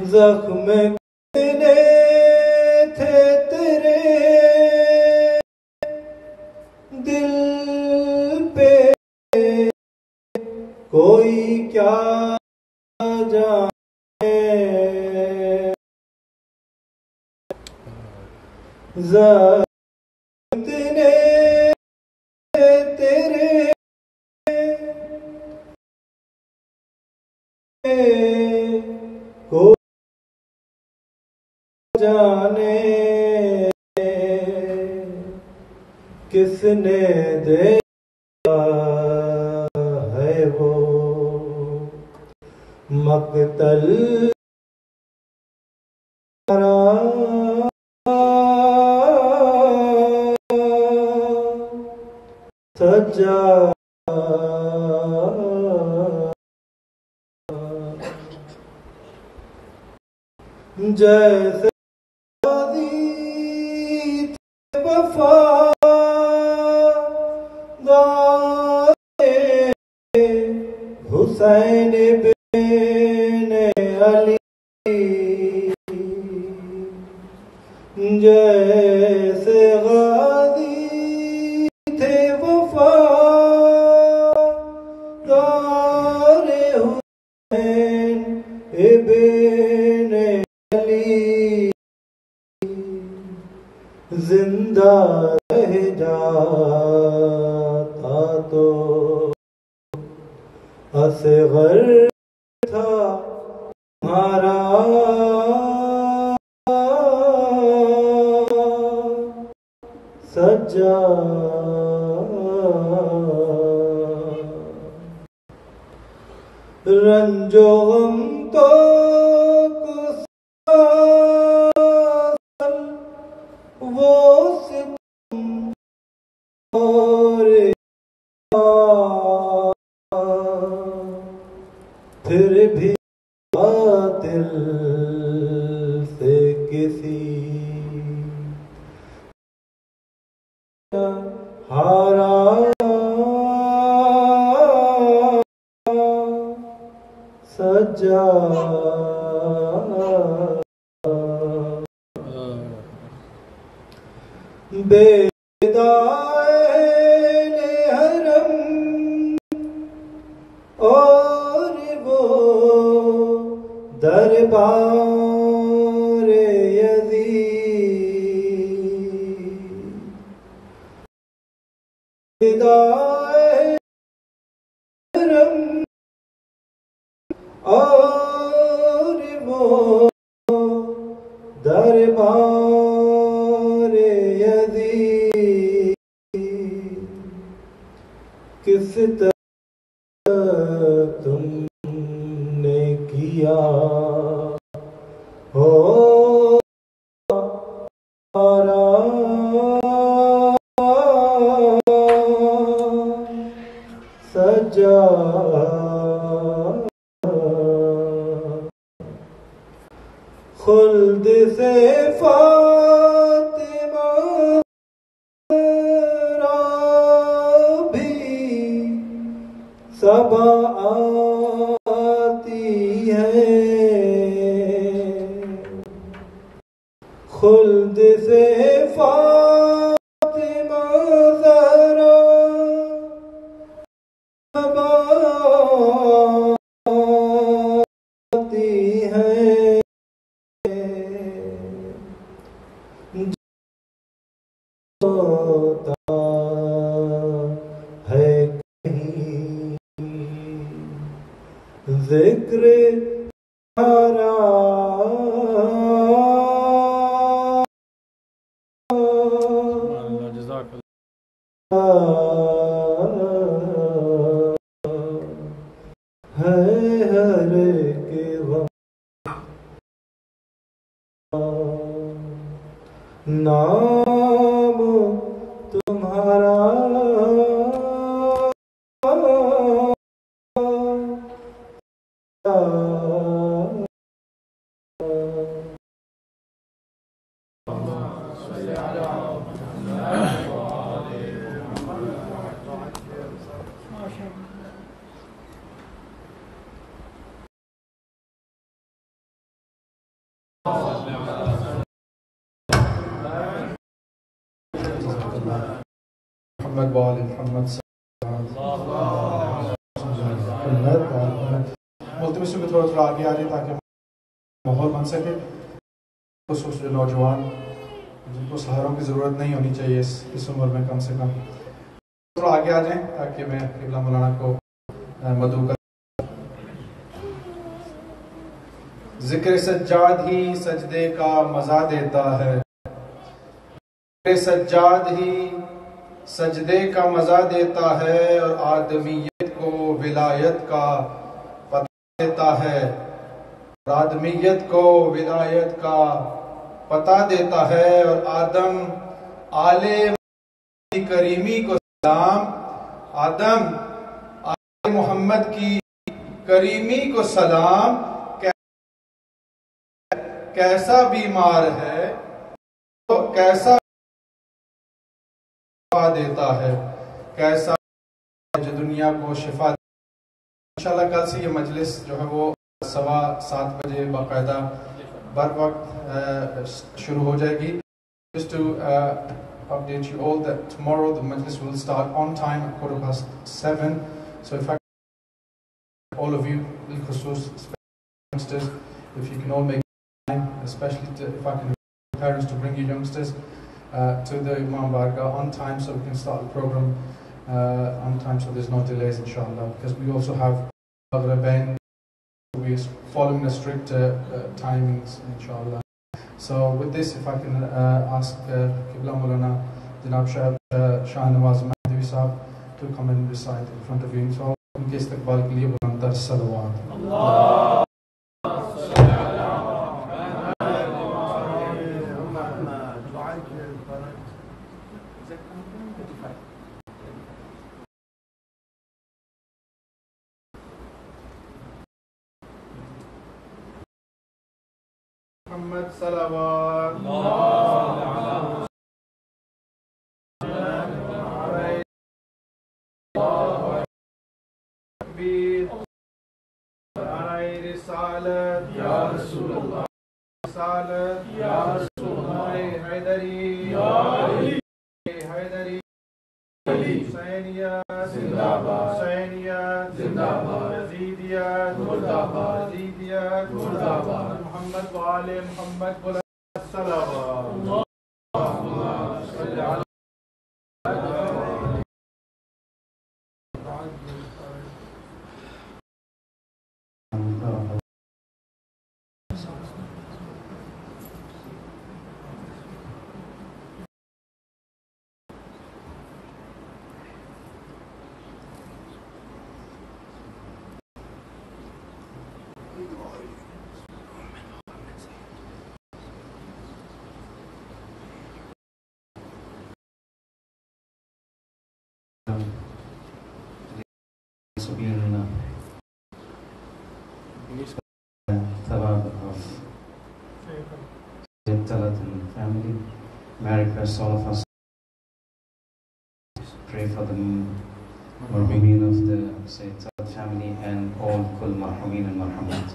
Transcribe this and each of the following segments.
زخم کتنے تھے تیرے دل پہ کوئی کیا جانے زخم کتنے تھے تیرے کوئی جانے کس نے دیکھا ہے وہ مقتل سجاد جیسے غازی تھے وفادار حسین بن علی جیسے غازی تھے وفادار حسین ابن زندہ رہ جاتا تو اصغر تھا تمہارا سجاد رنج و غم تو وہ ستم اور پھر بھی باطل سے کسی ہارا سجاد بیدائن حرم اور وہ دربار یزید بیدائن حرم اور وہ دربار یزید کس طرح تم نے کیا ہو سجاد خلد سے فاطمہ را بھی صبا آتی ہے خلد سے فاطمہ زہرا صبا آتی ہے ہوتا ہے کہیں ذکر تمہارا ہے ہر کے غم نام تمہارا محمد وآل محمد ملتمسوں کو تھوڑا آگے آ جائے تاکہ ماحول بن سکے. خصوص جو نوجوان جن کو سہاروں کی ضرورت نہیں ہونی چاہیے اس عمر میں کم سے کم تھوڑا آگے آ جائیں تاکہ میں قبلہ مولانا کو مدعو کر. ذکر سجاد ہی سجدے کا مزہ دیتا ہے، ذکر سجاد ہی سجدے کا مزہ دیتا ہے، اور آدمیت کو ولایت کا پتہ دیتا ہے، اور آدمیت کو ولایت کا پتہ دیتا ہے. اور آدم آل کریمی کو سلام، آدم آل محمد کی کریمی کو سلام. کیسا بیمار ہے تو کیسا شفا دیتا ہے، کیسا جو دنیا کو شفا دیتا ہے. انشاءاللہ کل سے یہ مجلس جو ہے وہ 7:15 بجے باقاعدہ بر وقت شروع ہو جائے گی. Just to update you all that tomorrow the majlis will start on time at 7:15. So if I all of you, youngsters, if you can all make time, especially if I can parents to bring your youngsters to the Imam Barga on time so we can start the program on time so there's no delays inshallah, because we also have Maghribain, we are following the strict timings inshallah. So with this, if I can ask Qibla Moulana Janab Shahnawaz Mahdavi Sahab to come and recite in front of you. So unke istiqbal ke liye bulandar salawat. Allah Muhammad salawat. Risalat ya Rasulullah, Risalat ya Rasulullah, Haideria ya Ali, Haideria Husainiyat zindabad, Husainiyat zindabad, Yazidiyat murdabad, Yazidiyat murdabad, Muhammad wa ali Muhammad buland salawat. Allahumma salli ala family. May I request all of us pray for the marhumin of the Sajjad family and all kul marhumin and marhumat.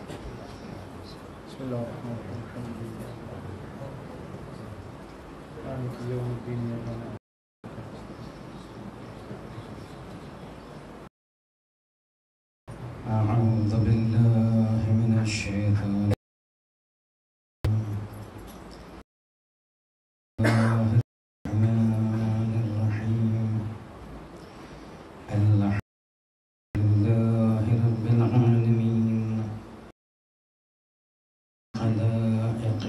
أعوذ بالله من الشيطان الرحمن الرحيم. الحمد لله رب العالمين خلائق،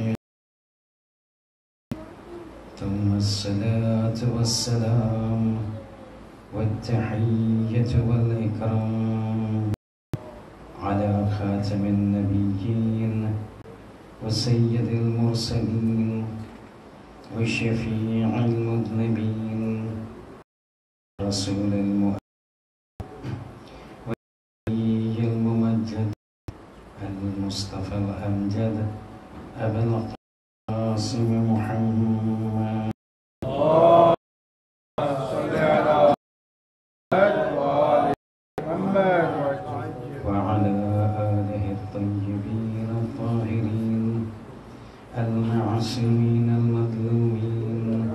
ثم الصلاة والسلام والتحية والإكرام على خاتم النبيين وسيد المرسلين وشفيع المذنبين رسول والنبي الممجد المصطفى الأمجد أبا القاسم محمد. وعلى آله الطيبين الطاهرين المعصومين المظلومين،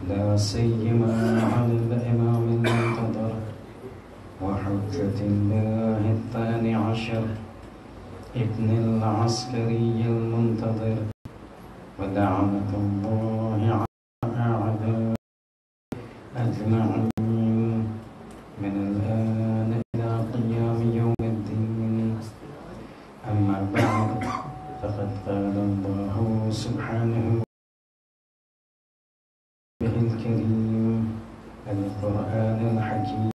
لا سيما على بركة الله الثاني عشر ابن العسكري المنتظر ولعنة الله على أعداء أجمعين من الآن إلى قيام يوم الدين. أما بعد فقد قال الله سبحانه الكريم القرآن الحكيم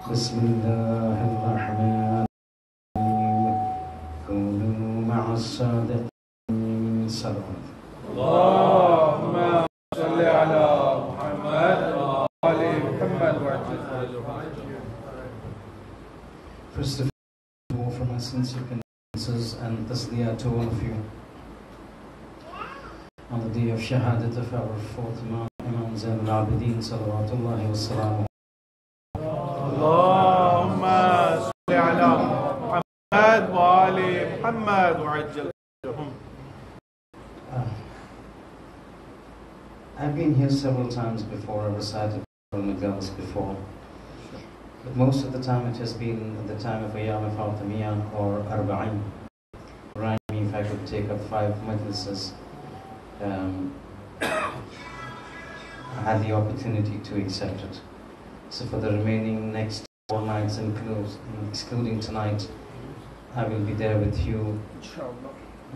بسم الله الرحمن الرحيم كونوا مع الصادقين صلوات اللهم صل على محمد وآل محمد وعجل. First of all, offer my sincere condolences and tasliya to all of you on the day of Shahadat of our fourth Imam, Imam Zain al-Abidin salawatullahi wa salamu. اللهم صل على محمد وآل محمد وعجل. I've been here several times before. I recited Muharram Majalis before, but most of the time it has been at the time of Ayyam Fatimiyya or Arba'in. Remind me if I could take up 5 majlises. I had the opportunity to accept it. So for the remaining next 4 nights, excluding tonight, I will be there with you,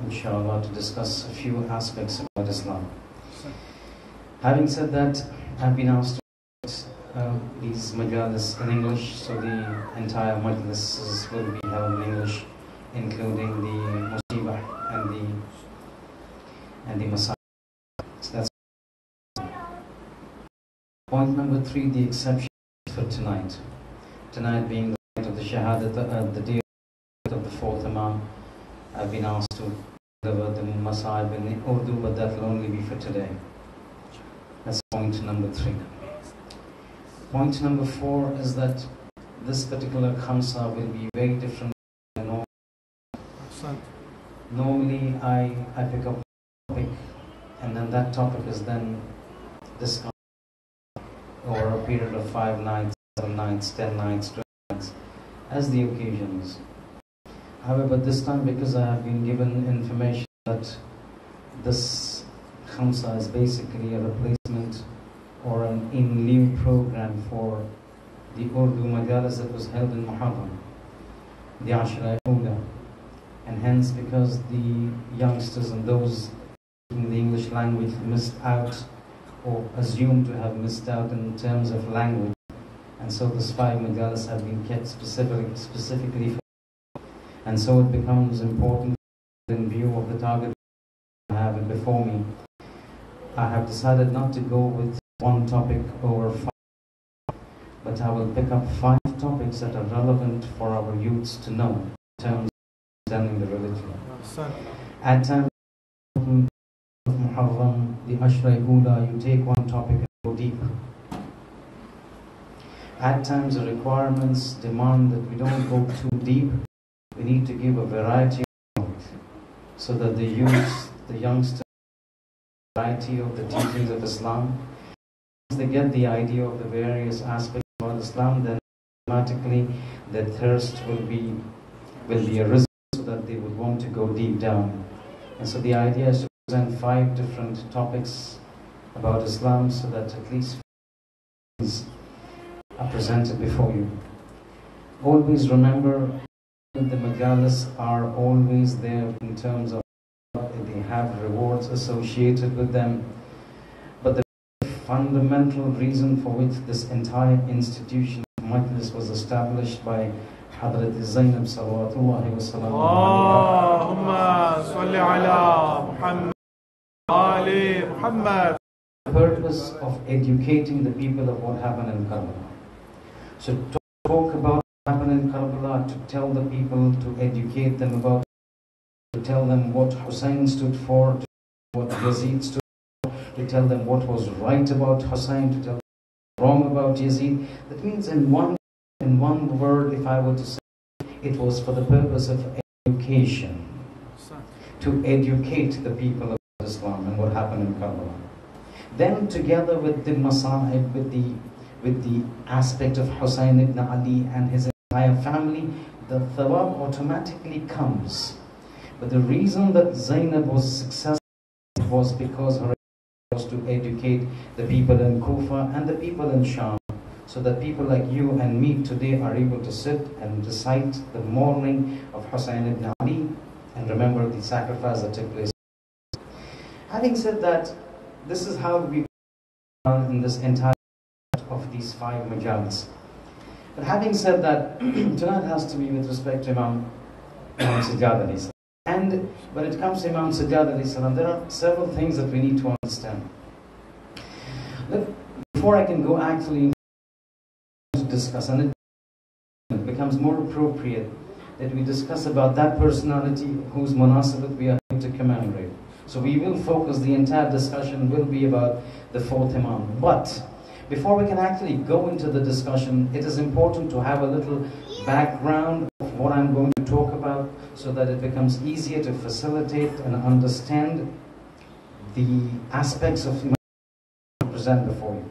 inshallah, to discuss a few aspects about Islam. Having said that, I've been asked to write these majalis in English, so the entire majlises will be held in English, including the musibah and the masajid. So that's point number 3, the exception for tonight. Tonight being the night of the Shahadat, the day of the fourth Imam, I've been asked to deliver the masajid in Urdu, but that will only be for today. That's point number 3. Point number 4 is that this particular khamsa will be very different than normal. Normally I pick up a topic and then that topic is then discussed over a period of 5 nights, 7 nights, 10 nights, 12 nights, as the occasion is. However, this time, because I have been given information that this khamsa is basically a replacement or an in lieu program for the Urdu Majalis that was held in Muharram, the Ashra Ula. And hence, because the youngsters and those in the English language missed out or assumed to have missed out in terms of language, and so the 5 majalis have been kept specifically for, and so it becomes important in view of the target I have before me. I have decided not to go with one topic over 5, but I will pick up 5 topics that are relevant for our youths to know in terms of understanding the religion. At times of Muharram, the Ashra Ula, you take one topic and go deeper. At times the requirements demand that we don't go too deep. We need to give a variety of it, so that the youth, the youngsters, variety of the teachings of Islam, once they get the idea of the various aspects of Islam, then automatically their thirst will be arisen, so that they would want to go deep down. And so the idea is to present 5 different topics about Islam, so that at least 5 are presented before you. Always remember that the majalis are always there in terms of they have rewards associated with them, but the fundamental reason for which this entire institution of majlis was established by Hadrat Zainab salawatullahi wa salamu Allahumma salli ala Muhammad wa ali Muhammad. The purpose of educating the people of what happened in Karbala. So to talk about what happened in Karbala, to tell the people, to educate them about, to tell them what Hussein stood for, to what Yazid stood for, to tell them what was right about Hussein, to tell them wrong about Yazid. That means in one word, if I were to say, it was for the purpose of education. To educate the people of Islam and what happened in Karbala. Then together with the masahib, with with the aspect of Hussein ibn Ali and his entire family, the thawab automatically comes. But the reason that Zainab was successful was because her was to educate the people in Kufa and the people in Sham, so that people like you and me today are able to sit and recite the mourning of Hussein ibn Ali and remember the sacrifice that took place. Having said that, this is how we are in this entire of these 5 majalis. But having said that, tonight has to be with respect to Imam Sajjad a.s. And when it comes to Imam Sajjad a.s, there are several things that we need to understand. Look, before I can go actually to discuss, and it becomes more appropriate that we discuss about that personality whose munasabat we are here to commemorate. So we will focus, the entire discussion will be about the 4th Imam. But before we can actually go into the discussion, it is important to have a little background of what I'm going to talk about, so that it becomes easier to facilitate and understand the aspects of Imam to present before you.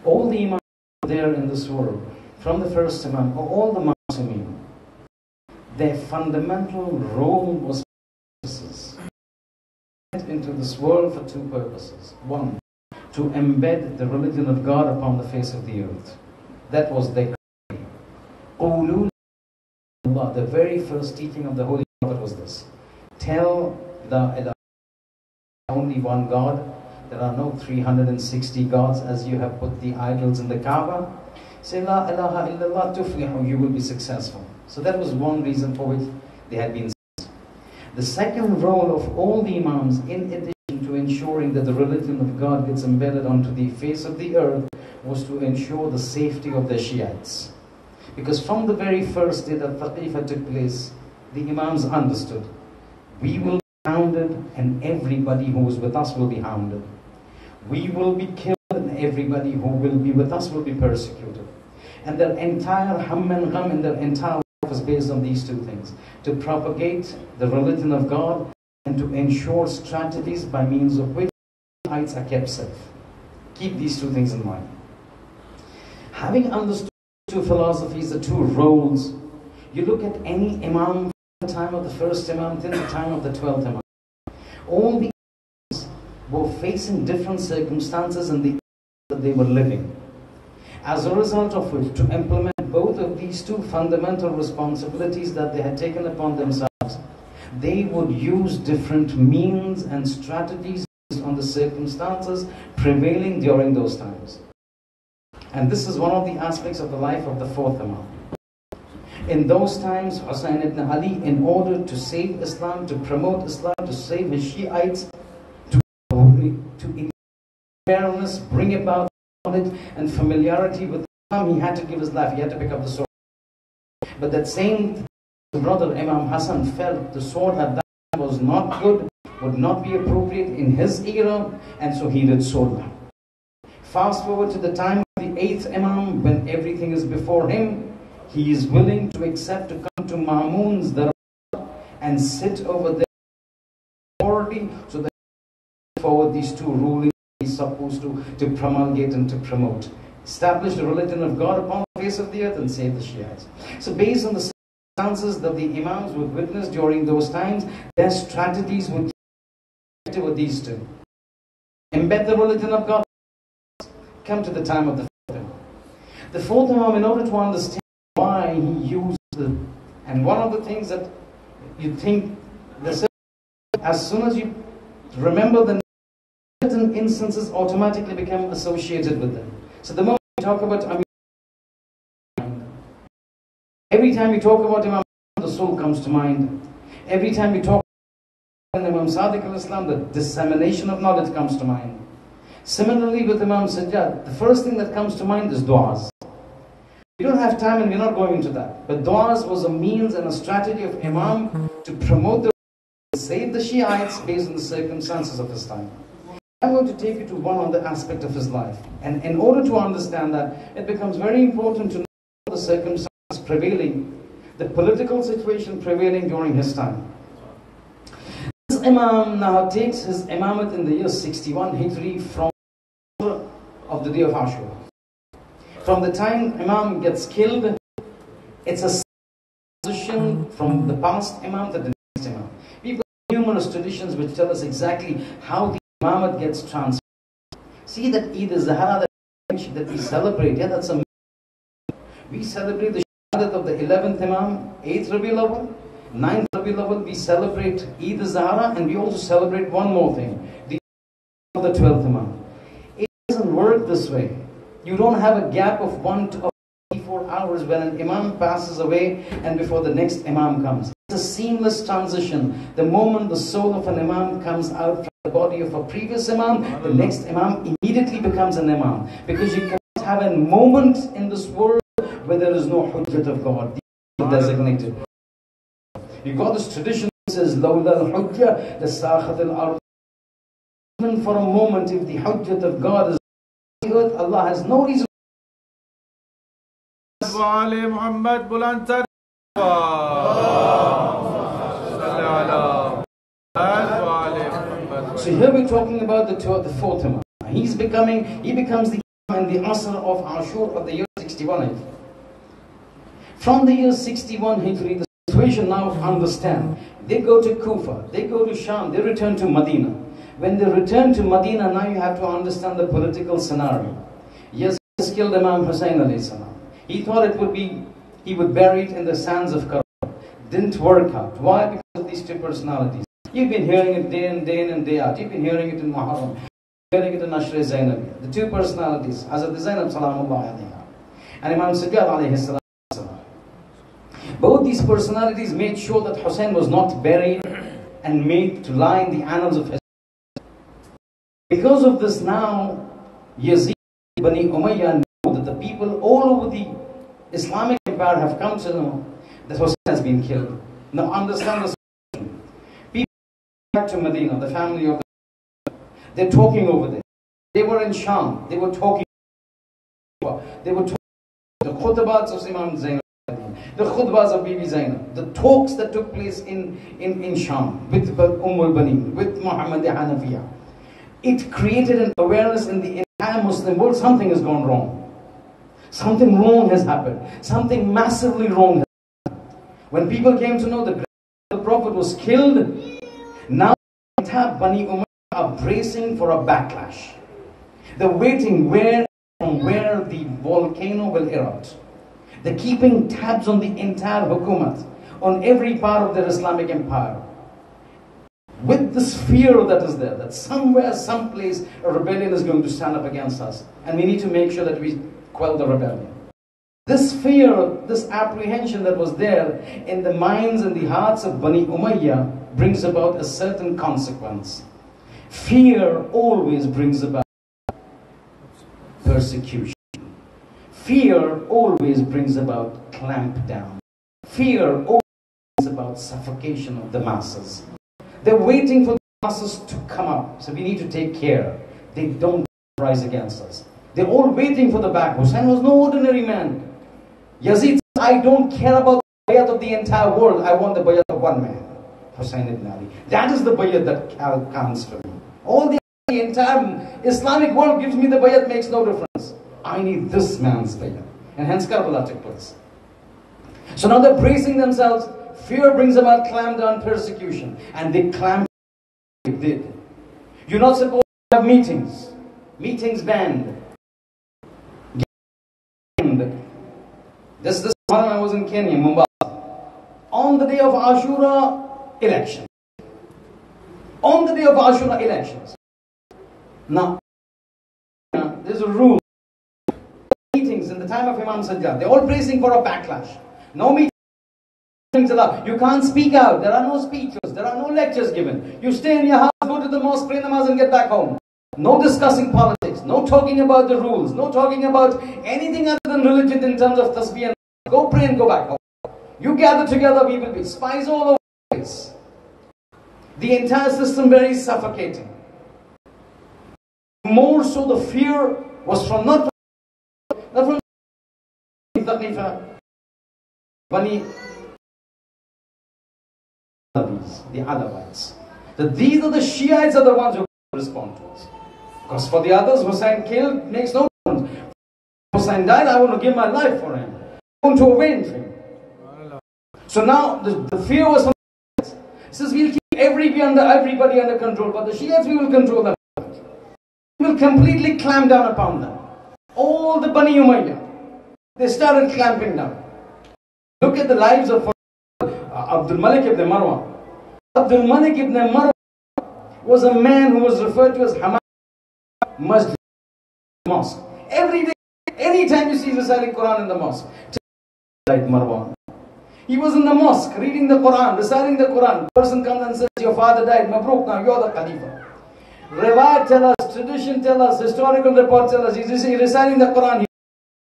All the Imams there in this world, from the first Imam, or all the Ma'sumin, their fundamental role was into this world for 2 purposes. 1, to embed the religion of God upon the face of the earth. That was their creed. The very first teaching of the Holy Prophet was this: tell the only one God. There are no 360 gods as you have put the idols in the Kaaba. Say La ilaha illallah tuflihu, you will be successful. So that was one reason for which they had been sent. The second role of all the Imams, in addition to ensuring that the religion of God gets embedded onto the face of the earth, was to ensure the safety of the Shiites. Because from the very first day that Taqifah took place, the Imams understood, we will be hounded and everybody who is with us will be hounded. We will be killed and everybody who will be with us will be persecuted. And their entire hum and gham and their entire life is based on these 2 things: to propagate the religion of God and to ensure strategies by means of which Shiites are kept safe. Keep these 2 things in mind. Having understood the 2 philosophies, the 2 roles, you look at any Imam from the time of the first Imam till the time of the 12th Imam. All the Imams were facing different circumstances in the that they were living. As a result of which, to implement both of these 2 fundamental responsibilities that they had taken upon themselves, they would use different means and strategies based on the circumstances prevailing during those times. And this is one of the aspects of the life of the 4th Imam. In those times, Hussein ibn Ali, in order to save Islam, to promote Islam, to save his Shiites, to fairness, bring about knowledge and familiarity with Islam, he had to give his life, he had to pick up the sword. But that same brother Imam Hassan felt the sword at that time was not good, would not be appropriate in his era, and so he did sword. Fast forward to the time of the 8th Imam, when everything is before him, he is willing to accept to come to Ma'mun's Darbar and sit over there authority, so that forward these 2 rulings he's supposed to promulgate and to promote. Establish the religion of God upon the face of the earth and save the Shiites. So based on the circumstances that the Imams would witness during those times, their strategies would be with these 2. Embed the religion of God, come to the time of the 4th Imam. The 4th Imam, in order to understand why he used and one of the things that you think, as soon as you remember the certain instances automatically become associated with them. So the moment you talk about Amir, every time you talk about Imam, the soul comes to mind. Every time you talk about Imam Sadiq al-Islam, the dissemination of knowledge comes to mind. Similarly with Imam Sajjad, the first thing that comes to mind is du'as. We don't have time and we're not going into that. But du'as was a means and a strategy of Imam to promote the save the Shiites based on the circumstances of his time. I'm going to take you to one other aspect of his life. And in order to understand that, it becomes very important to know the circumstances prevailing, the political situation prevailing during his time. This Imam now takes his imamate in the year 61 Hijri from of the day of Ashura. From the time Imam gets killed, it's a transition from the past Imam to the next Imam. We've got numerous traditions which tell us exactly how the Imamate gets transferred. See that Eid al-Zahra that we celebrate, yeah, that's a... We celebrate the Shahadat of the 11th Imam, 8th Rabiul Awwal, 9th Rabiul Awwal, we celebrate Eid al-Zahra, and we also celebrate one more thing, the 12th Imam. It doesn't work this way. You don't have a gap of 1 to 4 hours when an Imam passes away and before the next Imam comes. It's a seamless transition. The moment the soul of an Imam comes out from the body of a previous Imam, the next Imam immediately becomes an Imam. Because you cannot have a moment in this world where there is no Hujjat of God, the designated. You got this tradition that says, Lawla al-Hujjah, the Sakhat al-Ard. Even for a moment, if the Hujjat of God is on the earth, Allah has no reason. Muhammad Bulantar. So here we're talking about the fourth Imam. He becomes the Imam and the Asr of Ashur of the year 61 Hijri. From the year 61 Hijri, the situation now understand. They go to Kufa, they go to Sham, they return to Medina. When they return to Medina, now you have to understand the political scenario. Yazid has killed Imam Hussain a.s. He thought it would be, he would bury it in the sands of Karbala. Didn't work out. Why? Because of these two personalities. You've been hearing it day in and day out. You've been hearing it in Muharram. Hearing it in Ashra Zainabi. The two personalities, Hazrat Zainab Salamullah alayha and Imam Sajjad a.s. Both these personalities made sure that Hussain was not buried and made to lie in the annals of history. Because of this now, Yazid Bani Umayyah know that the people all over the Islamic empire have come to know that Hussain has been killed. Now understand the situation. People back to Medina, the family of they're talking over there. They were in Sham, they were talking. They were talking the khutbahs of Imam Zainab, the khutbahs of Bibi Zainab, the talks that took place in Sham with al-Banin, with Muhammad Hanafiya. It created an awareness in the entire Muslim world. Something has gone wrong. Something wrong has happened. Something massively wrong has happened. When people came to know that the Prophet was killed, now the entire Bani Umayyah are bracing for a backlash. They're waiting from where the volcano will erupt. They're keeping tabs on the entire Hukumat, on every part of their Islamic empire. With this fear that is there, that somewhere, someplace, a rebellion is going to stand up against us. And we need to make sure that we quell the rebellion. This fear, this apprehension that was there in the minds and the hearts of Bani Umayyah brings about a certain consequence. Fear always brings about persecution. Fear always brings about clamp down. Fear always brings about suffocation of the masses. They're waiting for the masses to come up. So we need to take care. They don't rise against us. They're all waiting for the back. Hussain was no ordinary man. Yazid said, I don't care about the bayat of the entire world. I want the bayat of one man. Hussain ibn Ali. That is the bayat that counts for me. All the entire Islamic world gives me the bayat, makes no difference. I need this man's bayat. And hence Karbala took place. So now they're bracing themselves. Fear brings about clamp down, persecution. And they clamped down. They did. You're not supposed to have meetings. Meetings banned. This morning I was in Kenya, Mumbai. On the day of Ashura, election. On the day of Ashura, elections. Now, there's a rule. Meetings in the time of Imam Sajjad, they're all bracing for a backlash. No meetings allowed. You can't speak out. There are no speeches. There are no lectures given. You stay in your house, go to the mosque, pray namaz and get back home. No discussing politics. No talking about the rules. No talking about anything other than religion in terms of tasbih and go pray and go back home. You gather together, we will be spies all over the place. The entire system very suffocating. More so the fear was from not from Bani the Alawites. That these are the Shiites are the ones who respond to us. Because for the others, Hussein killed makes no difference. Hussein died, I want to give my life for him. I want to avenge him. So now the fear was from the Shiites. He says, we'll keep everybody under control, but the Shiites, we will control them. We will completely clamp down upon them. All the Bani Umayyah, they started clamping down. Look at the lives of Abdul Malik ibn Marwan. Abdul Malik ibn Marwan was a man who was referred to as Hamad Masjid, mosque. Every day, anytime you see reciting Quran in the mosque, like Marwan. He was in the mosque reading the Quran, reciting the Quran. Person comes and says, your father died, Mabruk, now you're the Khalifa. Riwayat tell us, tradition tell us, historical report tell us, he's reciting the Quran, he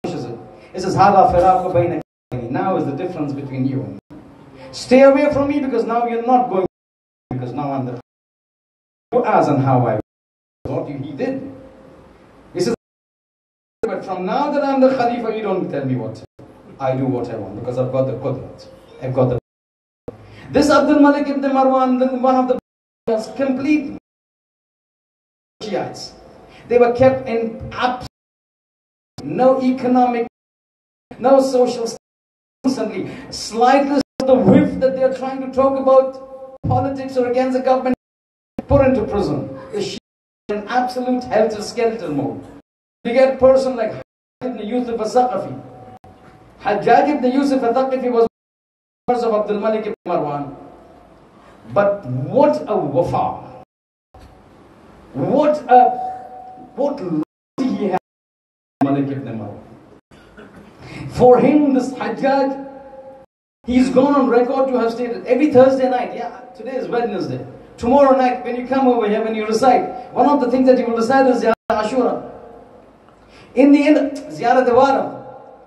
finishes it. He says, Hada firaqu bayna, now is the difference between you and me. Stay away from me because now you're not going, because now I'm the you ask and how I what he did. He says, but from now that I'm the Khalifa, you don't tell me what to do. I do what I want because I've got the qudrat. I've got the. This Abdul Malik ibn Marwan, one of the complete Shiites. They were kept in absolute no economic, no social, constantly slightless of the whiff that they are trying to talk about politics or against the government, put into prison. The Shiites in absolute helter-skelter mode. You get a person like Hajjaj ibn Yusuf al-Thaqafi. Hajjaj ibn Yusuf al-Thaqafi was one of Abdul Malik ibn Marwan. But what a wafa. What loyalty he had, Malik ibn Marwan. For him, this Hajjaj, he's gone on record to have stated every Thursday night, yeah, today is Wednesday. Tomorrow night, when you come over here, when you recite, one of the things that you will recite is Ziyarat Ashura. In the end, Ziyarat Waram.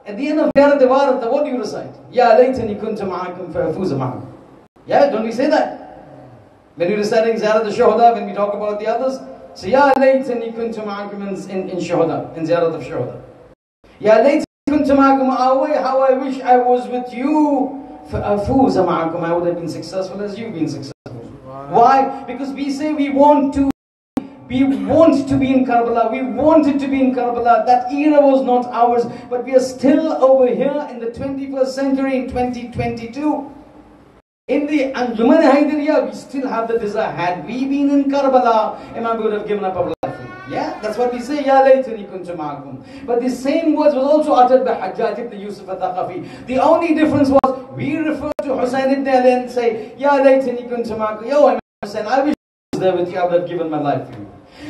At the end of Ziyarat Waram, what do you recite? Ya laytani kuntu ma'akum fa'afuza ma'akum. Yeah, don't we say that? When you're reciting Ziyarat al-Shahadat, when we talk about the others, so Ya laytani kuntu ma'akum in Shahadat, in Ziyarat al-Shahadat. Ya laytani kuntu ma'akum, how I wish I was with you, fa'afuza ma'akum, I would have been successful as you've been successful. Why? Because we say we want to be in Karbala, we wanted to be in Karbala, that era was not ours, but we are still over here in the 21st century in 2022. In the Anjuman Haideria, we still have the desire. Had we been in Karbala, Imam would have given up our life. Yeah, that's what we say, Ya laytani kuntu ma'akum. But the same words was also uttered by Hajjaj ibn Yusuf al-Thaqafi. The only difference was, we refer to Hussein ibn Ali and say, Ya laytani kuntu ma'akum. Yo, Imam Hussein, I wish I was there with you, I would have given my life for you.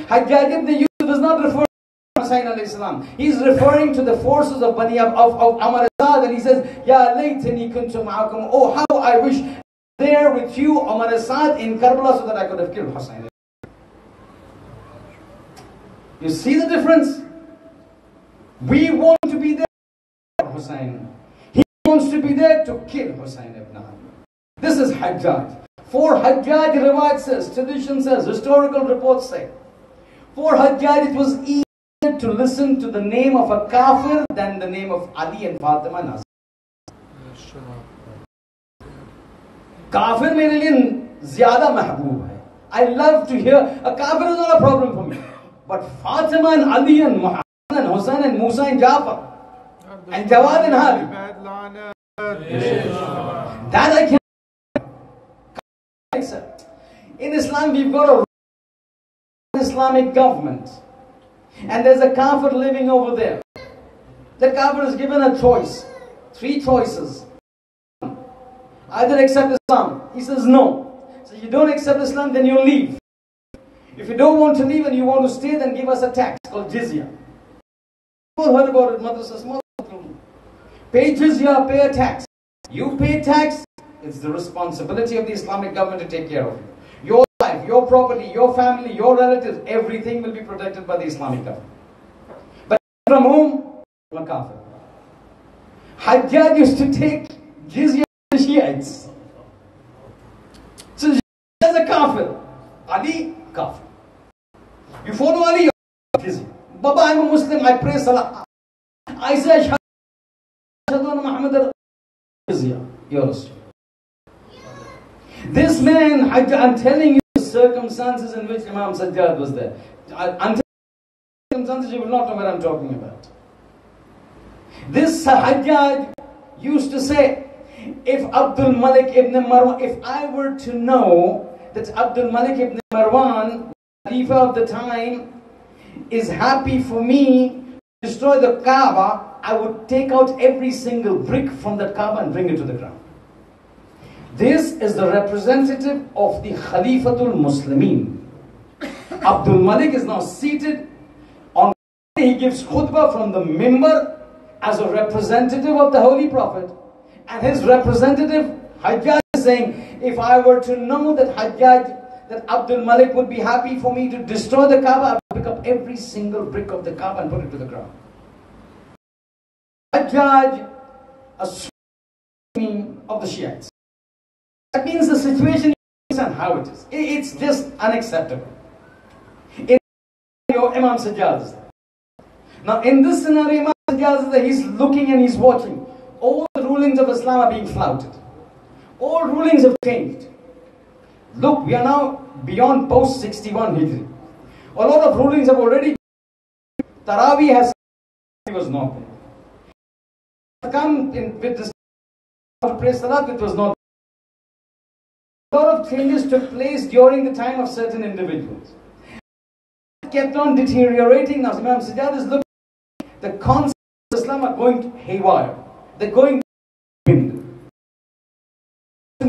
Hajjaj ibn Yusuf does not refer to Hussein alayhi salam. He's referring to the forces of Bani of Amr Asad, and he says, Ya laytani kuntu ma'akum. Oh, how I wish there with you, Amr Asad, in Karbala, so that I could have killed Hussein. You see the difference? We want to be there for Hussein. He wants to be there to kill Hussein ibn Ali. This is Hajjaj. For Hajjaj, Riwayat says, tradition says, historical reports say, for Hajjaj it was easier to listen to the name of a kafir than the name of Ali and Fatima Nazir. Kafir mere liye zyada mahboob hai. I love to hear, a kafir is not a problem for me. But Fatima and Ali and Muhammad and Hussein and Musa and Jafar and Jawad and Hari, that I can't accept. In Islam, we've got a Islamic government, and there's a kafir living over there. The kafir is given a choice, 3 choices. Either accept Islam. He says no. So you don't accept Islam, then you leave. If you don't want to leave and you want to stay, then give us a tax called jizya. You all heard about it, madrasa, small. Pay jizya, pay a tax. You pay tax, it's the responsibility of the Islamic government to take care of you. Your life, your property, your family, your relatives, everything will be protected by the Islamic government. But from whom? From a kafir. Hajjaj used to take jizya to the Shiites. So as a kafir, Ali, kafir. You follow Ali, you're jizya. Baba, I'm a Muslim, I pray salah. I say, Ashhadu anna Muhammadan jizya. You're Muslim. This man, I'm telling you the circumstances in which Imam Sajjad was there. Until Sajjad, you will not know what I'm talking about. This Hajjaj used to say, if Abdul Malik ibn Marwan, if I were to know that Abdul Malik ibn Marwan, Khalifa of the time, is happy for me to destroy the Kaaba, I would take out every single brick from that Kaaba and bring it to the ground. This is the representative of the Khalifatul Muslimin. Abdul Malik is now seated on, he gives khutbah from the mimbar as a representative of the Holy Prophet. And his representative, Hajjaj, is saying, if I were to know that that Abdul Malik would be happy for me to destroy the Kaaba, I would pick up every single brick of the Kaaba and put it to the ground. Hajjaj, a Sunni of the Shiites. That means the situation is and how it is. It's just unacceptable. In Imam Sajjad is there. Now in this scenario, Imam Sajjad is there, he's looking and he's watching. All the rulings of Islam are being flouted. All rulings have changed. Look, we are now beyond post 61 Hijri. A lot of rulings have already. Taraweeh has was not there. Come in with this to pray Salat, it was not. A lot of changes took place during the time of certain individuals. It kept on deteriorating. Now Imam Sajjad is looking. The concepts of Islam are going haywire. They're going to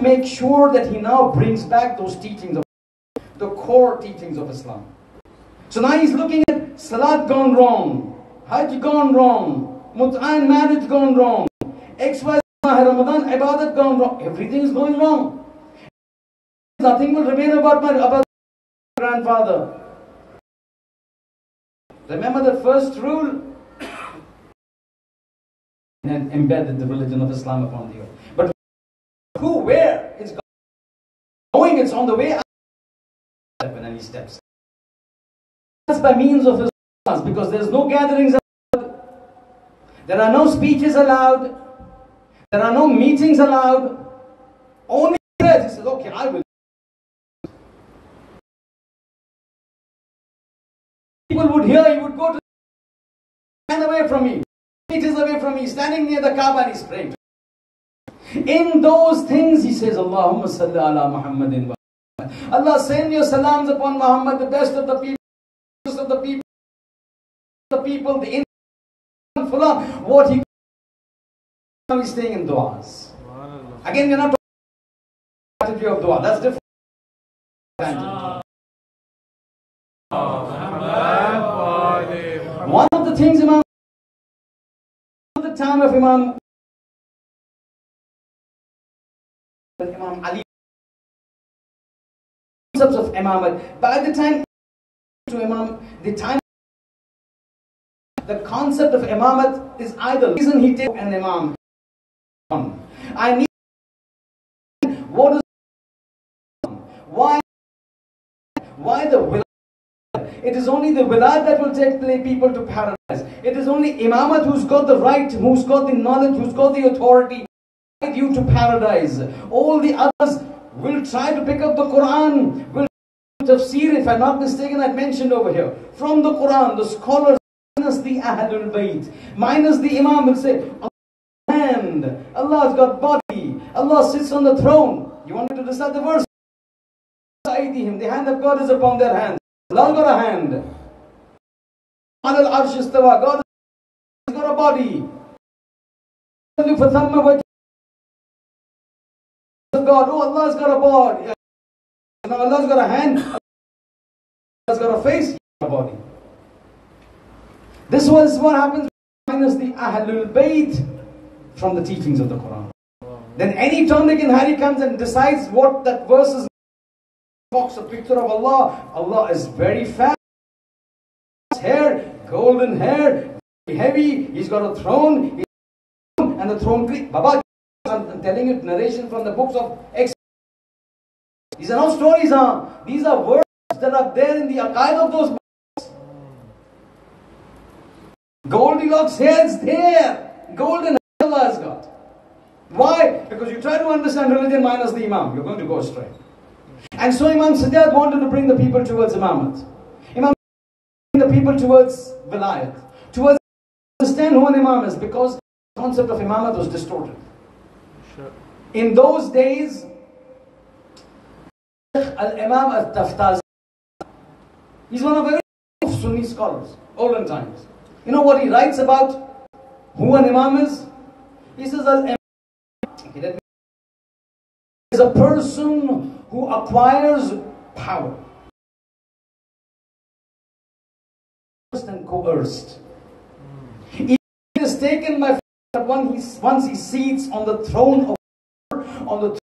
make sure that he now brings back those teachings of the core teachings of Islam. So now he's looking at Salat gone wrong, Hajj gone wrong, Mut'an marriage gone wrong, XY Ramadan Ibadat gone wrong. Everything is going wrong. Nothing will remain about my grandfather. Remember the first rule? And embedded the religion of Islam upon the earth. But who, where? It's going, it's on the way out. When any steps. That's by means of his class, because there's no gatherings allowed. There are no speeches allowed. There are no meetings allowed. Only prayers. He says, okay, I will. People would hear, he would go to stand away from me. Meters away from me, standing near the Kaaba and he's praying. In those things he says, Allahumma salli ala Muhammadin wa Allah, send your salams upon Muhammad, the best of the people, the Fulan. What he now he's staying in du'as. Again, we're not talking strategy of dua. That's different. One of the things Imam the time of Imam Ali, concepts of Imamat. By the time to Imam, the concept of Imamat is either the reason he takes an Imam. I need what is why the wilayat? It is only the wilayat that will take people to paradise. It is only Imamat who's got the right, who's got the knowledge, who's got the authority to guide you to paradise. All the others will try to pick up the Quran, will tafsir, if I'm not mistaken, I mentioned over here. From the Quran, the scholars, minus the Ahlul Bayt, minus the Imam, will say, hand, Allah's got body, Allah sits on the throne. You want me to recite the verse? The hand of God is upon their hands. Allah's got a hand. God has got a body. God, oh, Allah's got a body. Now Allah's got a hand. Allah's got a face, a body. This was what happens minus the Ahlul Bayt from the teachings of the Quran. Then any Tom, Dick and Harry comes and decides what that verse is. Talks a picture of Allah. Allah is very fat. Hair, golden hair, heavy. He's got a throne. And the throne. Baba, I'm telling you narration from the books of X. These are not stories, huh? These are words that are there in the aqaid of those books. Goldilocks hair is there. Golden hair Allah has got. Why? Because you try to understand religion minus the Imam. You're going to go astray. And so Imam Sajjad wanted to bring the people towards Imamat. Imam the people towards wilayat, towards understand who an imam is, because the concept of imamat was distorted. In those days, Al-Imam al-Taftazi, he's one of the very Sunni scholars, olden times. You know what he writes about who an imam is? He says al-imam is a person who acquires power and coerced. It is taken by that once he seats on the throne of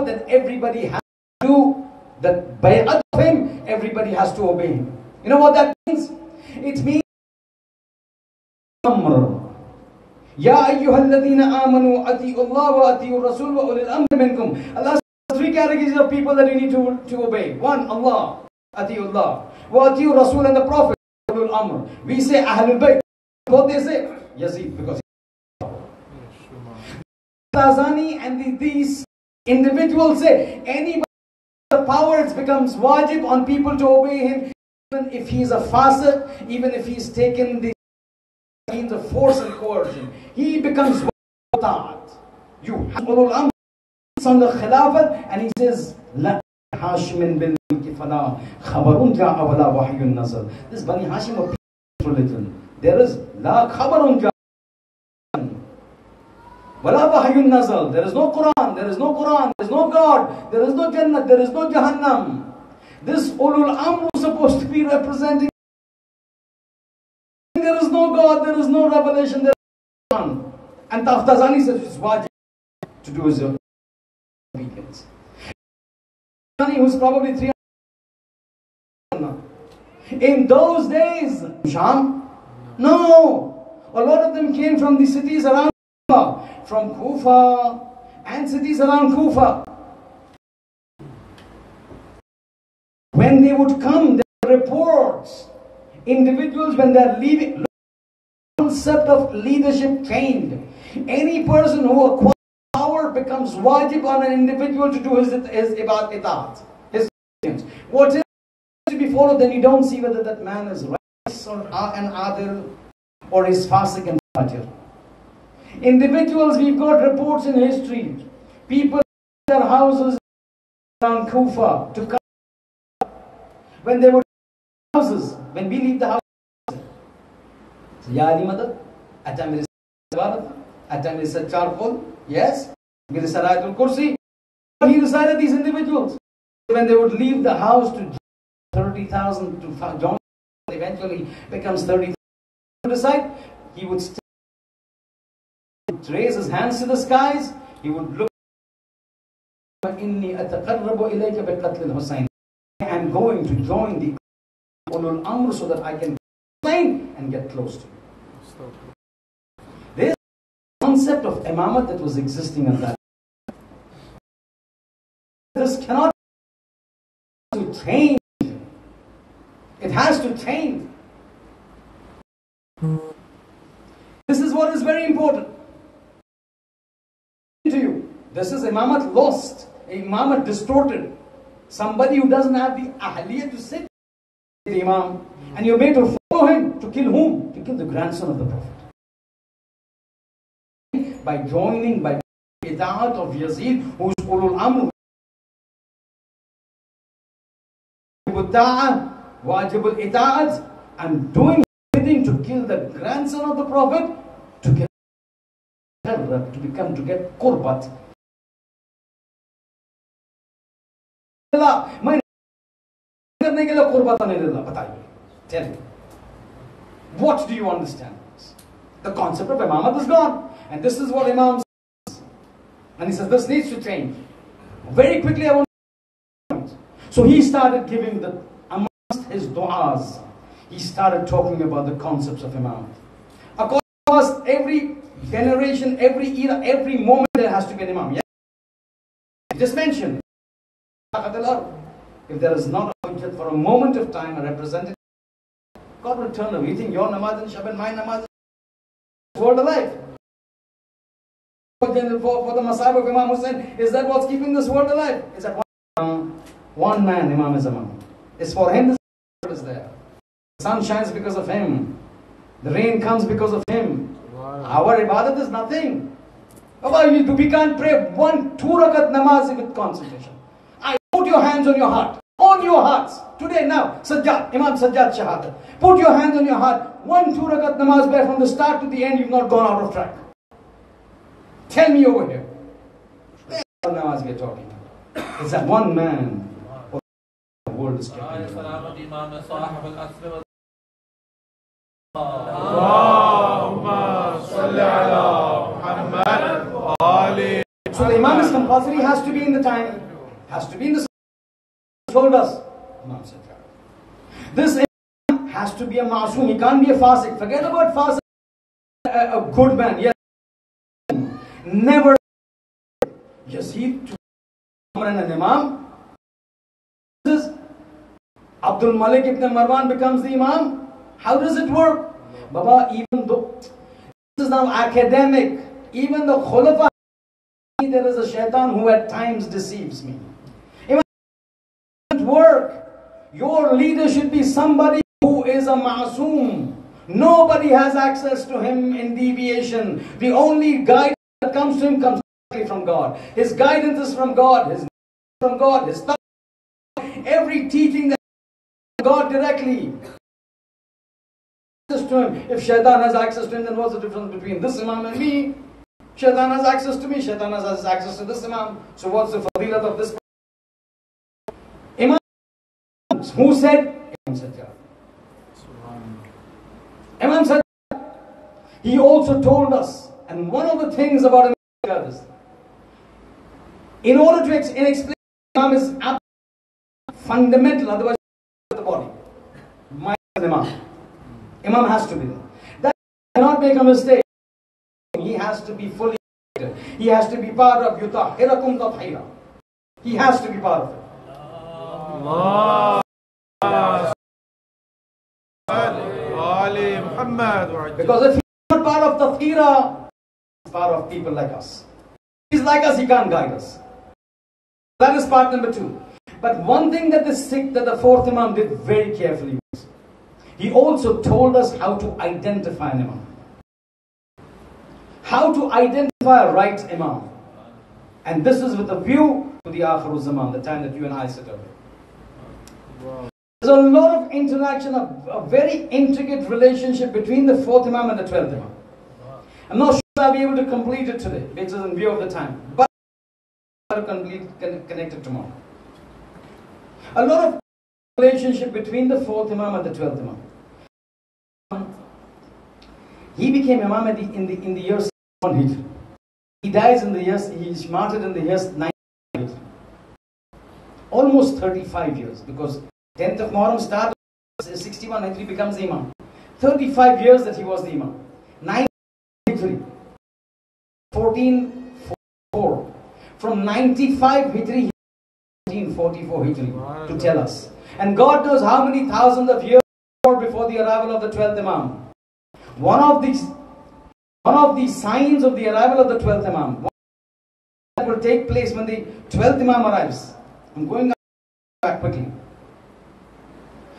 that everybody has to do that bay'at of him, everybody has to obey him. You know what that means? It means amr. Ya ayyuhalladhina amanu ati'u Allah wa ati'u Rasul wa ulil amri minkum. Allah says three categories of people that you need to obey. One, Allah, ati'u Allah, wa ati'u Rasul and the Prophet, ulul amr. We say Ahlul Bayt. What they say? Yazid, because Tazani and these individuals say anybody the power, it becomes wajib on people to obey him, even if he is a fasiq, even if he's taken the means of force and coercion. He becomes wajib. You have ulul amr on the khilafat, and he says, La Hashimin bil mulki fala khabarun ja'a wala wahyun nazal. This Bani Hashim of religion. There is la khabarun ja'a wala wahyun nazal. There is no Quran, there is no Quran, there is no God, there is no Jannah, there is no Jahannam. This ulul amr is supposed to be representing. There is no God, there is no revelation, there is no Quran. And Taftazani says it's wajib to do his obedience. Who's probably 300. In those days, Sham? No. A lot of them came from the cities around Kufa, from Kufa and cities around Kufa. When they would come, there were reports. Individuals, when they're leaving, the concept of leadership changed. Any person who acquires power becomes wajib on an individual to do his ibadat, his obedience. What is to be followed, then you don't see whether that man is righteous or an adil or is fasik and fajr. Individuals, we've got reports in history. People in their houses around Kufa to come. When they would houses, when we leave the house, so, Ya Ali Madad, Acha mere Sawarat, Acha mere Satchar Phul, yes, mere Sarayatul Kursi. He recited these individuals. When they would leave the house to 30,000 to John, eventually becomes 30,000 to recite, he would raise his hands to the skies, he would look, Inni ataqarrabu ilayka biqatl al-Husayn. I am going to join the ulul amr so that I can explain and get close to you. This concept of imamat that was existing at that time. This cannot to change. It has to change. This is what is very important to you. This is imamat lost, imamat distorted. Somebody who doesn't have the ahliyah to sit with the imam, and you're made to follow him, to kill whom? To kill the grandson of the Prophet. By joining, by ita'at of Yazid, who's ulul amr, wajibul ita'at, and doing everything to kill the grandson of the Prophet, to get to get qurbat. Tell me, what do you understand? The concept of imamat is gone, and this is what Imam says. And he says this needs to change. Very quickly, I want to. So he started giving amongst his du'as, he started talking about the concepts of imamat. According to us, every generation, every era, every moment, there has to be an imam. Yes? Just mention. If there is not a hujjat for a moment of time, a representative, God will turn away. You think your namaz and Shabbat, my namaz is the world alive? For the Masahib of Imam Hussain, is that what's keeping this world alive? Is that one man, Imam is Imam? It's for him this world is there. The sun shines because of him. The rain comes because of him. Our ibadat is nothing. We can't pray 1-2 rakat namaz with concentration. Put your hands on your heart. On your hearts. Today now, Sajjad, Imam Sajjad Shahadat. Put your hands on your heart. 1-2 rakat namaz where from the start to the end you've not gone out of track. Tell me over here. Where namaz we are talking about? It's that one man. The world is talking about. So the Imam is compulsory, has to be in the time, has to be in the told us. Imam Sajjad. This Imam has to be a masoom, he can't be a fasik. Forget about fasik, a good man, yes. Never. Yazid to an Imam. This is Abdul Malik ibn Marwan becomes the Imam. How does it work? Baba, even though this is now academic, even the Khulafa, there is a shaitan who at times deceives me. It doesn't work. Your leader should be somebody who is a masoom. Nobody has access to him in deviation. The only guidance that comes to him comes directly from God. His guidance is from God. His from God. His every teaching that God directly. To him. If shaitan has access to him, then what's the difference between this Imam and me? Shaitan has access to me, shaitan has access to this Imam. So what's the fadilat of this? Imam, who said? Imam Sajjad. Imam Sajjad, he also told us, and one of the things about Imam Sajjad is, in order to explain Imam is fundamental, otherwise the body. My Imam. Imam has to be there. That cannot make a mistake. He has to be fully integrated. He has to be part of Yutahhirakum Tathira. He has to be part of it. Because if he's not part of Tathira, he's part of people like us. If he's like us, he can't guide us. That is part number 2. But one thing that the fourth Imam did very carefully was, he also told us how to identify an Imam. How to identify a right Imam. And this is with a view to the Akhirul Zaman, the time that you and I sit over. Wow. There's a lot of interaction, a very intricate relationship between the fourth Imam and the 12th Imam. I'm not sure I'll be able to complete it today, because in view of the time. But I'll connect it tomorrow. A lot of relationship between the fourth Imam and the 12th Imam. He became Imam in the year 1 Hijri. He dies in the years, he's martyred in the years 9 Hijri. Almost 35 years, because 10th of Muharram started, 61 Hijri becomes the Imam. 35 years that he was the Imam. 9 Hijri. 1444. From 95 Hijri, 1444 Hijri, to tell us. And God knows how many thousands of years before the arrival of the 12th Imam. One of the signs of the arrival of the 12th Imam, that will take place when the 12th Imam arrives. I'm going back quickly.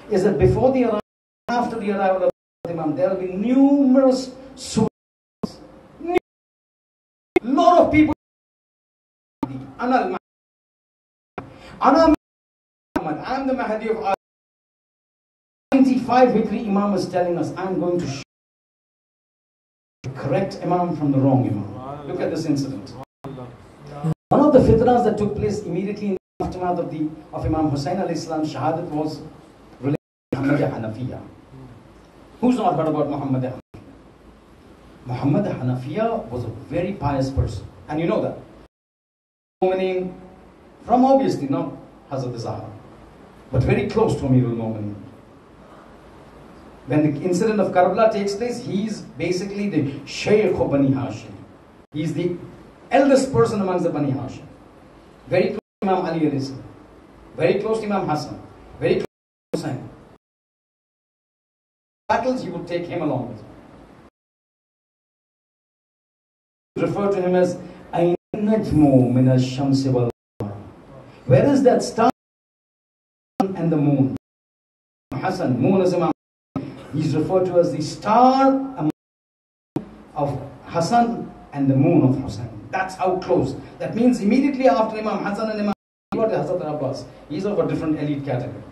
Is that before the arrival, after the arrival of the 12th Imam, there will be numerous surahs. A lot of people. I am the Mahdi of Allah. 95 Hijri Imam is telling us, I am going to show the correct Imam from the wrong Imam. Look at this incident. One of the fitnas that took place immediately in the aftermath of Imam Hussain a.s. Shahadat was related to Muhammad Hanafiya. Who's not heard about Muhammad Hanafiya? Muhammad Hanafiya was a very pious person. And you know that. From obviously not Hazrat Zahra, but very close to Amirul Mu'mineen. When the incident of Karbala takes place, he's basically the Shaykh of Bani Hashim. He's the eldest person amongst the Bani Hashim. Very close to Imam Ali a.s. Very close to Imam Hassan. Very close to Hussain. Battles, he would take him along with him. Refer to him as Ayn Najmu min ash-shamsi wal qamar. Where is that star and the moon? Hassan, moon is Imam. He's referred to as the star of Hassan and the moon of Hussein. That's how close. That means immediately after Imam Hassan and Imam Sajjad Abbas, he's of a different elite category.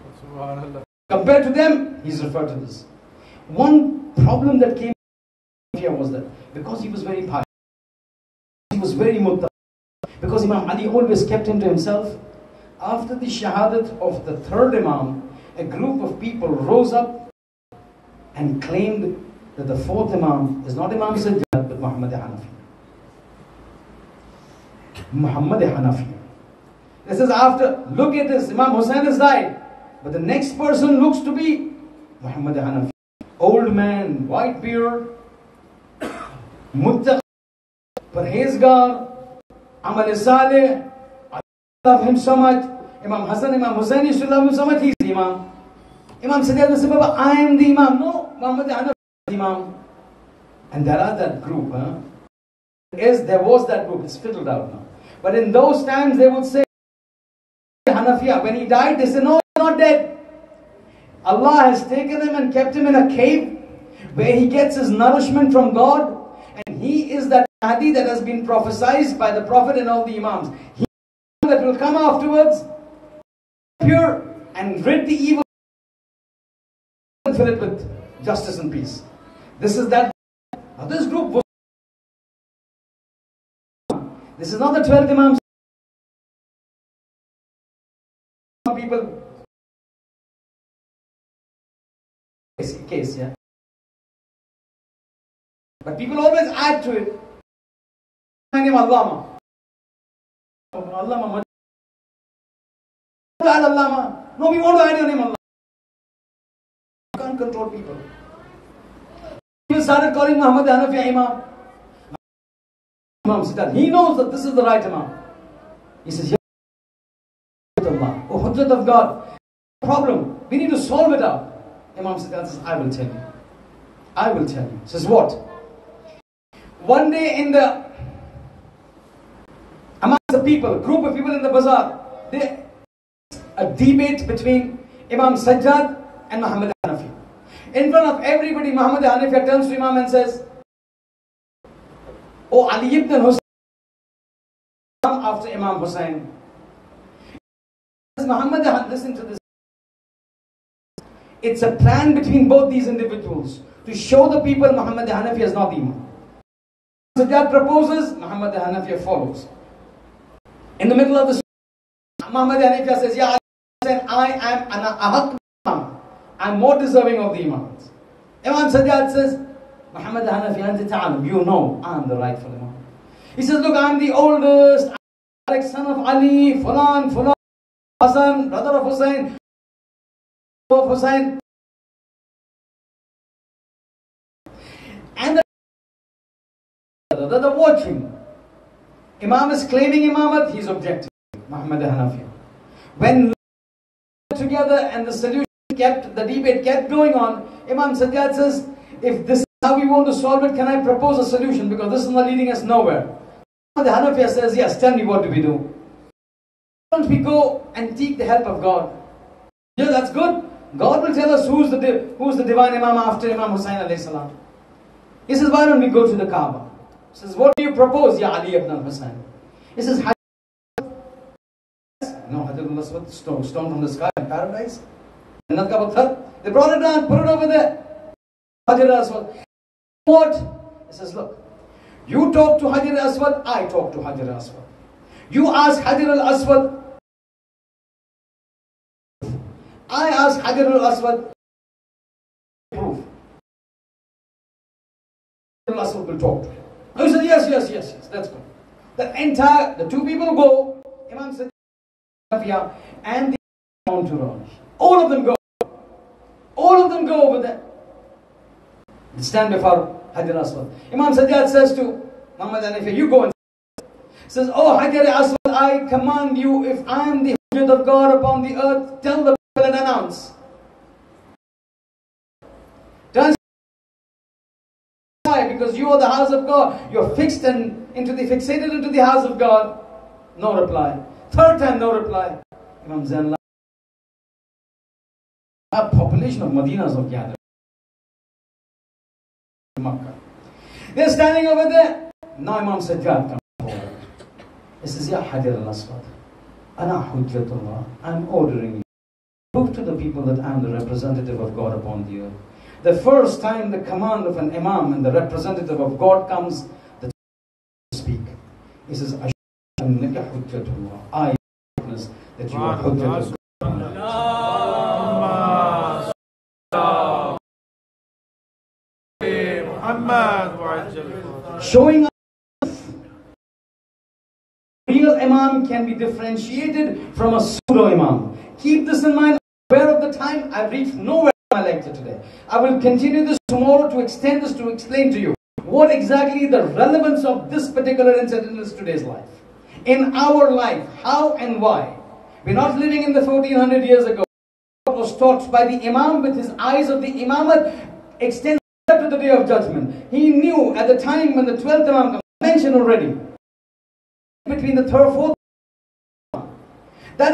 Compared to them, he's referred to this. One problem that came here was that because he was very pious, he was very muttaq, because Imam Ali always kept him to himself, after the shahadat of the third Imam, a group of people rose up and claimed that the fourth Imam is not Imam Sajjad but Muhammad Hanafi. Muhammad Hanafi. This is after, look at this, Imam Hussein has died, but the next person looks to be Muhammad Hanafi. Old man, white beard, muttaq, parhezgar, amal saleh, I love him so much. Imam Hassan, Imam Hussein used to love him so much, he's the Imam. Imam Sajjad said, Baba, I am the Imam. No, Muhammad Hanafi is the Imam. And there are that group, there was that group, it's fiddled out now. But in those times they would say, Hanafiya, when he died, they said, no, he's not dead. Allah has taken him and kept him in a cave where he gets his nourishment from God, and he is that Mahdi that has been prophesied by the Prophet and all the Imams. He that will come afterwards, pure and rid the evil and fill it with justice and peace. This is that. Now this group was, this is not the 12th Imam. People case, yeah. But people always add to it. My name Allama. Allama. Add Allama. No, we want to add your name Allah. You can't control people. People started calling Muhammad Hanafi Imam. Imam Sajjad. He knows that this is the right Imam. He says, Allah, oh Hujjat of God, problem, we need to solve it out. Imam Sajjad says, I will tell you. I will tell you. Says what? One day amongst the people, a group of people in the bazaar, a debate between Imam Sajjad and Muhammad Hanafi. In front of everybody, Muhammad Hanafi turns to Imam and says, Oh Ali ibn Hussein, after Imam Hussein. Muhammad, listen to this. It's a plan between both these individuals to show the people Muhammad Hanafi is not the Imam. Sajjad proposes, Muhammad Hanafi follows. In the middle of the story, Muhammad Hanafi says, Ya Ali, I am an ahaq Imam. I'm more deserving of the Imams. Imam Sajjad says, Muhammad Hanafi, anta ta'alam, you know I'm the rightful Imam. He says, look, I'm the oldest, I'm like son of Ali, Fulan, Hassan, brother of Hussein, and the watching. Imam is claiming Imamat, he's objecting. Muhammad Hanafi. When together and the solution the debate kept going on, Imam Sajjad says, if this is how we want to solve it, can I propose a solution? Because this is not leading us nowhere. Muhammad Hanafi says, yes, tell me what do we do? Don't we go and seek the help of God? Yeah, that's good. God will tell us who's the divine Imam after Imam Hussein alayhi salam. He says, why don't we go to the Kaaba? He says, what do you propose, Ya Ali ibn Hussein? He says, no, Haideria, stone from the sky in paradise. They brought it down, put it over there. Haideria. What? He says, look, you talk to Haideria Aswad, I talk to Haideria Aswad. You ask Haideria Aswad, I ask Haideria Aswad proof. Haideria Aswad will talk to him. He said, yes, that's good. The two people go, Imam Sajjad and the entourage. All of them go. All of them go over there. They stand before Haideria Aswad. Imam Sajjad says to Muhammad Hanafi, you go and says, oh Haideria Aswad, I command you, if I am the Hujjat of God upon the earth, tell the people and announce. Why? Because you are the house of God. You're fixated into the house of God. No reply. Third time, no reply. Imam Zainullah. A population of Madinas of Ghana. Makkah. They're standing over there. Now Imam Sajjad comes forward. He says, Ya Hajar al-Aswad, Ana Hujjatullah, I'm ordering you. Prove to the people that I'm the representative of God upon the earth. The first time the command of an Imam and the representative of God comes, the speak. He says, Ashhadu Hujjatullah. I witness that you are Hujjatullah. Showing us real Imam can be differentiated from a pseudo Imam. Keep this in mind. Aware of the time, I've reached nowhere in my lecture today. I will continue this tomorrow to extend this to explain to you what exactly the relevance of this particular incident is today's life. In our life, how and why. We're not living in the 1400 years ago. What was taught by the Imam with his eyes of the Imamat extends to the day of judgment. He knew at the time when the 12th Imam comes, mentioned already, between the third, fourth, that's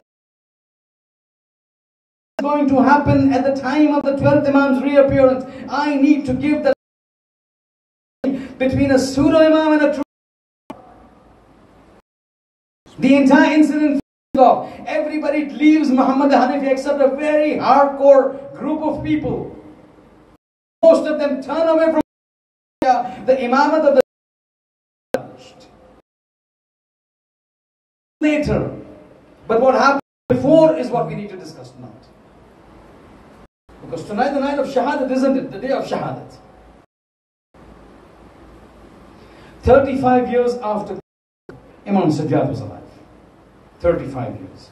going to happen at the time of the 12th Imam's reappearance. I need to give the between a pseudo Imam and a true. The entire incident off. Everybody leaves Muhammad Hanafi except a very hardcore group of people. Most of them turn away from the imamat of the later. But what happened before is what we need to discuss tonight. Because tonight the night of Shahadat, isn't it? The day of Shahadat. 35 years after Imam Sajjad was alive. 35 years.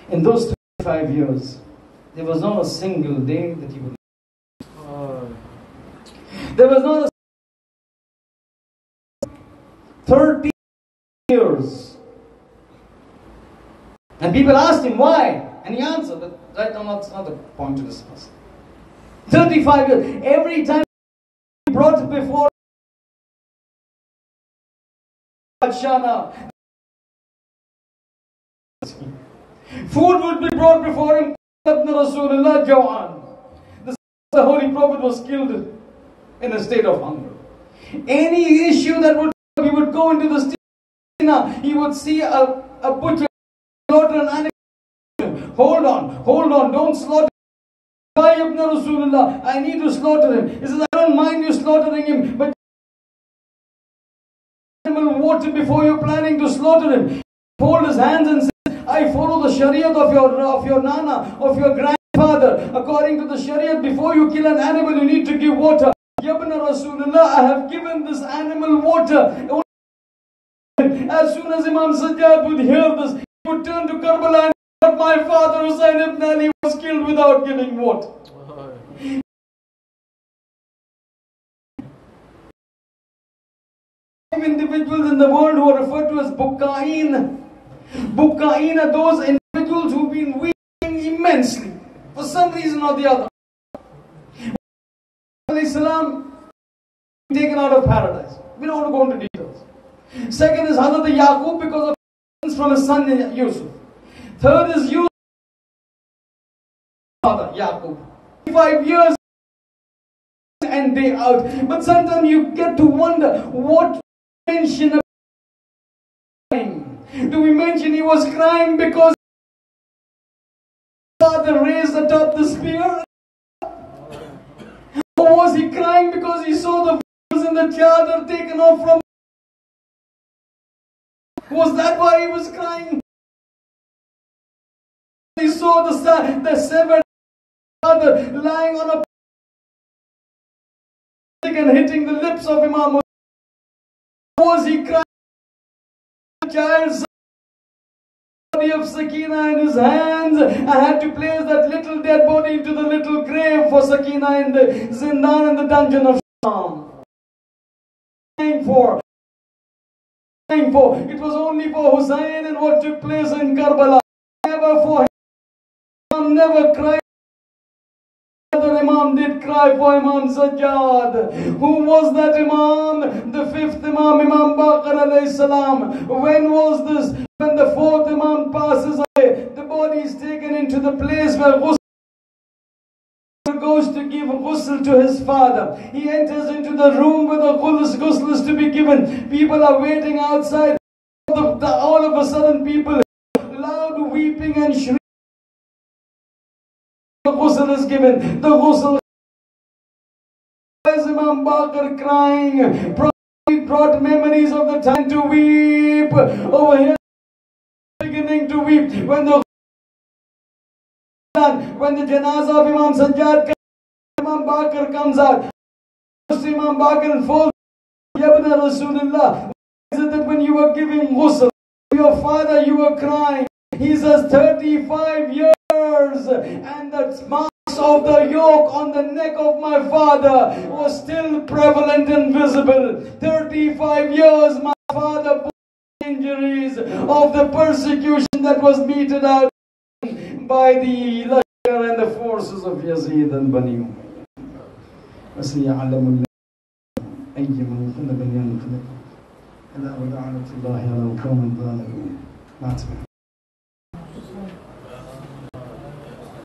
In those 35 years, there was not a single day that he would. There was not a 30 years. And people asked him why. And he answered, but right now that's not the point to discuss. 35 years. Every time he brought before Shana, food would be brought before him. The Holy Prophet was killed in a state of hunger. Any issue that would, he would go into the street, he would see a butcher slaughter an animal. Hold on, don't slaughter. I need to slaughter him. He says, I don't mind you slaughtering him, but animal water before you're planning to slaughter him. Hold his hands and say, I follow the Shariat of your Nana, of your grandfather. According to the Shariat, before you kill an animal, you need to give water. Yabna Rasulullah, I have given this animal water. As soon as Imam Sajjad would hear this, he would turn to Karbala and say, my father Hussain ibn Ali was killed without giving water. Individuals in the world who are referred to as Bukka'in. Bukka'in are those individuals who've been weeping immensely for some reason or the other. Islam taken out of paradise. We don't want to go into details. Second is Hazrat Yaqub because of from his son Yusuf. Third is Yusuf, father Yaqub. 5 years and day out. But sometimes you get to wonder what mention of crying. Do we mention he was crying because his father raised atop the spear? Or was he crying because he saw the wheels in the chadar taken off from? Was that why he was crying? He saw the severed father lying on a and hitting the lips of Imam. Was he crying? The child's body of Sakina in his hands. I had to place that little dead body into the little grave for Sakina in the Zindan in the dungeon of Sham. It was only for Hussain and what took place in Karbala. Never for him. Imam never cried. Another Imam did cry for Imam Sajjad. Who was that Imam? The fifth Imam, Imam Baqir alayhi salam. When was this? When the fourth Imam passes away, the body is taken into the place where ghusl goes to to give ghusl to his father. He enters into the room where the ghusl is to be given. People are waiting outside. All of a sudden people, loud weeping and shrieking. The ghusl is given. The ghusl. Imam Bakr crying. Probably brought memories of the time to weep. Over here, beginning to weep. When the janazah of Imam Sajjad, Imam Bakr comes out. Imam Bakr and falls. Yabna Rasulullah. Is it that when you were giving ghusl to your father, you were crying? He says 35 years, and the marks of the yoke on the neck of my father was still prevalent and visible. 35 years my father bore injuries of the persecution that was meted out by the Lashkar and the forces of Yazid and Bani Umayyah. إلى وداعة الله على القوم الظالمين.